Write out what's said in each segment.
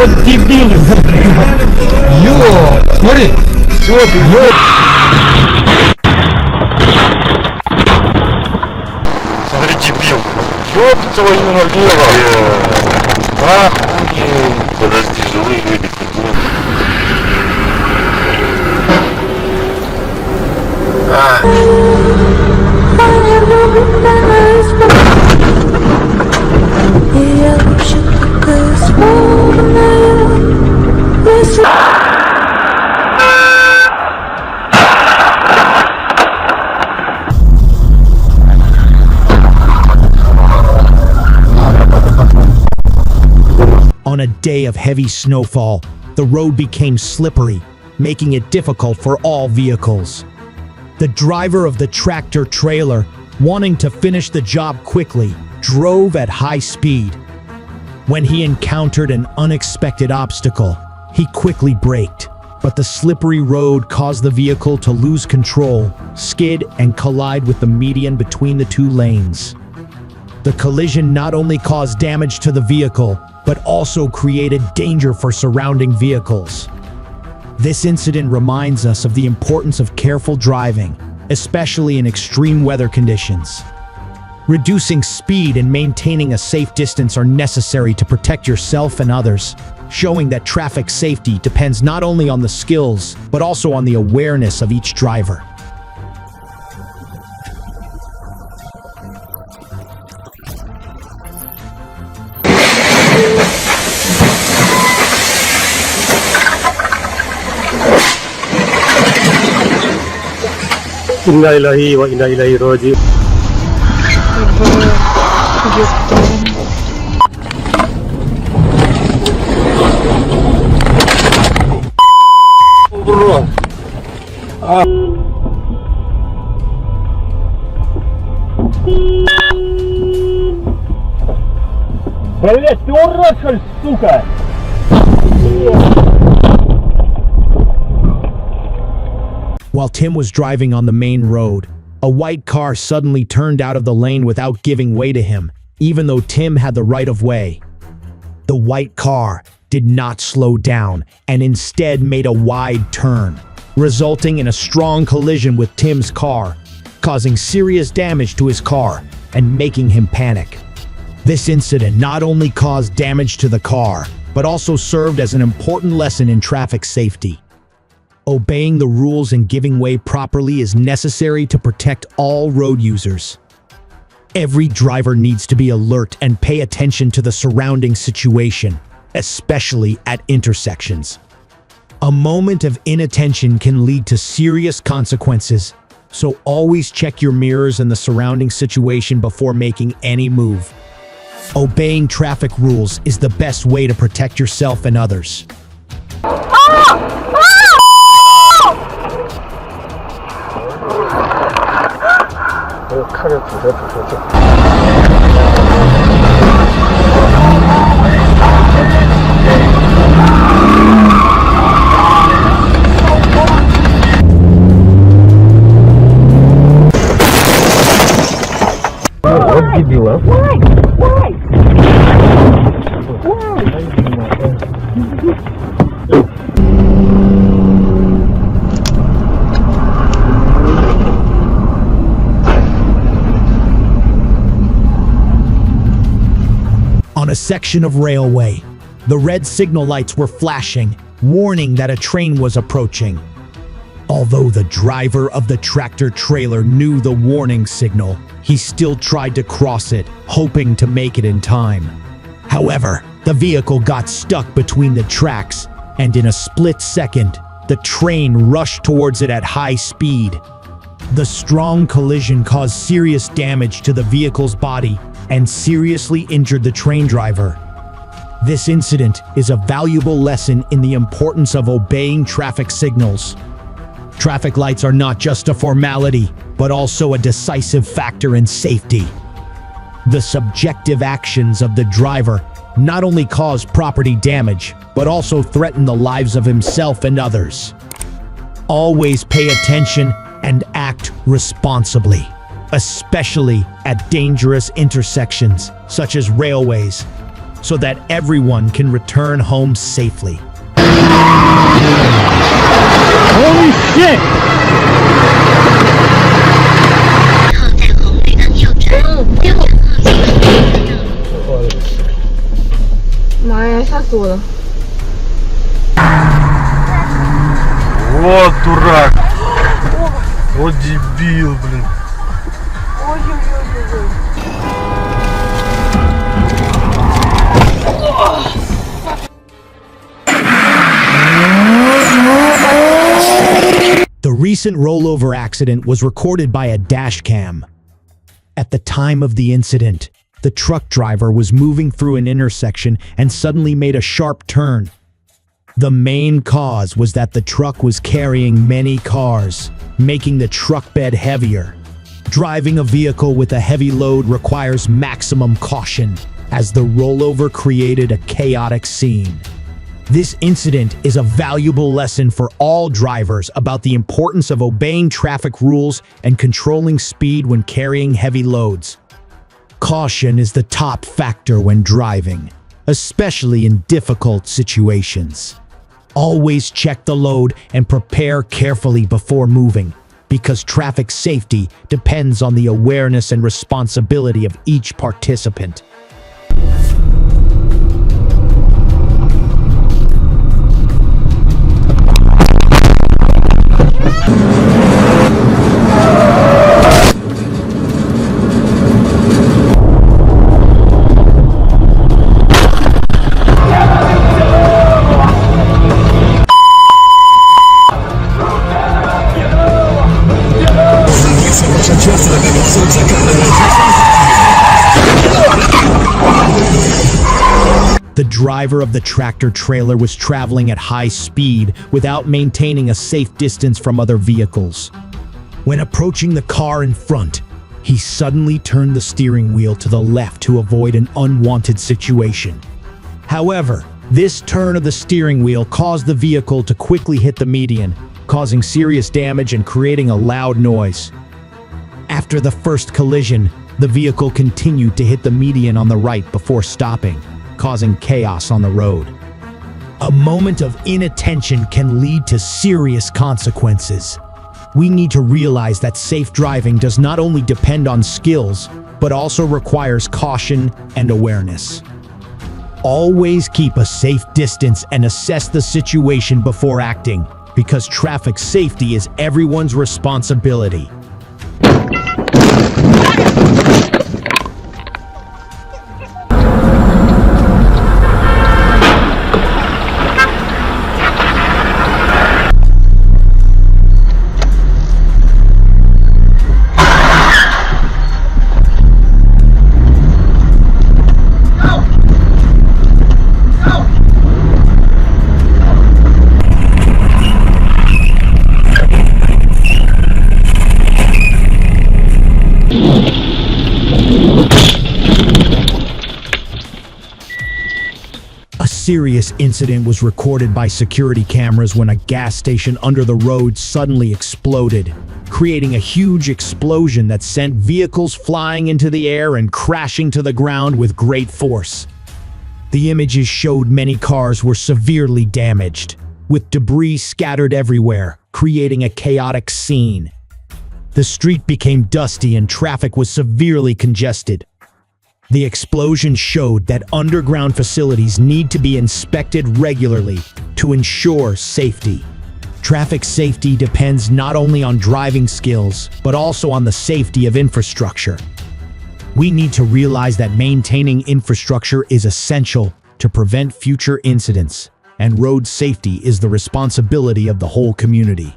Вот дебил! Ё! Смотри! Ё! Смотри, дебил! Ёб твою налево! Охуеть! Подожди, живые люди какие-то. On a day of heavy snowfall, the road became slippery, making it difficult for all vehicles. The driver of the tractor-trailer, wanting to finish the job quickly, drove at high speed. When he encountered an unexpected obstacle, he quickly braked, but the slippery road caused the vehicle to lose control, skid, and collide with the median between the two lanes. The collision not only caused damage to the vehicle, but also created danger for surrounding vehicles. This incident reminds us of the importance of careful driving, especially in extreme weather conditions. Reducing speed and maintaining a safe distance are necessary to protect yourself and others, showing that traffic safety depends not only on the skills, but also on the awareness of each driver. Inna lillahi wa inna ilaihi raji'un. Блять, ты урод, что ли, сука! While Tim was driving on the main road, a white car suddenly turned out of the lane without giving way to him, even though Tim had the right of way. The white car did not slow down and instead made a wide turn, resulting in a strong collision with Tim's car, causing serious damage to his car and making him panic. This incident not only caused damage to the car, but also served as an important lesson in traffic safety. Obeying the rules and giving way properly is necessary to protect all road users. Every driver needs to be alert and pay attention to the surrounding situation, especially at intersections. A moment of inattention can lead to serious consequences, so always check your mirrors and the surrounding situation before making any move. Obeying traffic rules is the best way to protect yourself and others. Вот дебила. On a section of railway, the red signal lights were flashing, warning that a train was approaching. Although the driver of the tractor-trailer knew the warning signal, he still tried to cross it, hoping to make it in time. However, the vehicle got stuck between the tracks, and in a split second, the train rushed towards it at high speed. The strong collision caused serious damage to the vehicle's body and seriously injured the train driver. This incident is a valuable lesson in the importance of obeying traffic signals. Traffic lights are not just a formality, but also a decisive factor in safety. The subjective actions of the driver not only cause property damage, but also threaten the lives of himself and others. Always pay attention and act responsibly, especially at dangerous intersections such as railways. so that everyone can return home safely. Holy shit! 号在红绿灯右转，右转号请。妈呀，吓死我了！ Вот дурак! Вот дебил, блин. Ой-ой-ой-ой-ой. The recent rollover accident was recorded by a dash cam. At the time of the incident, the truck driver was moving through an intersection and suddenly made a sharp turn. The main cause was that the truck was carrying many cars, making the truck bed heavier. Driving a vehicle with a heavy load requires maximum caution, as the rollover created a chaotic scene. This incident is a valuable lesson for all drivers about the importance of obeying traffic rules and controlling speed when carrying heavy loads. Caution is the top factor when driving, especially in difficult situations. Always check the load and prepare carefully before moving, because traffic safety depends on the awareness and responsibility of each participant. The driver of the tractor trailer was traveling at high speed without maintaining a safe distance from other vehicles. When approaching the car in front, he suddenly turned the steering wheel to the left to avoid an unwanted situation. However, this turn of the steering wheel caused the vehicle to quickly hit the median, causing serious damage and creating a loud noise. After the first collision, the vehicle continued to hit the median on the right before stopping, causing chaos on the road. A moment of inattention can lead to serious consequences. We need to realize that safe driving does not only depend on skills, but also requires caution and awareness. Always keep a safe distance and assess the situation before acting, because traffic safety is everyone's responsibility. A serious incident was recorded by security cameras when a gas station under the road suddenly exploded, creating a huge explosion that sent vehicles flying into the air and crashing to the ground with great force. The images showed many cars were severely damaged, with debris scattered everywhere, creating a chaotic scene. The street became dusty and traffic was severely congested. The explosion showed that underground facilities need to be inspected regularly to ensure safety. Traffic safety depends not only on driving skills, but also on the safety of infrastructure. We need to realize that maintaining infrastructure is essential to prevent future incidents, and road safety is the responsibility of the whole community.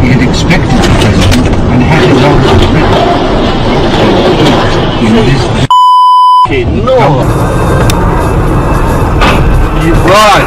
He had expected the president and had his own in this No! Ебать!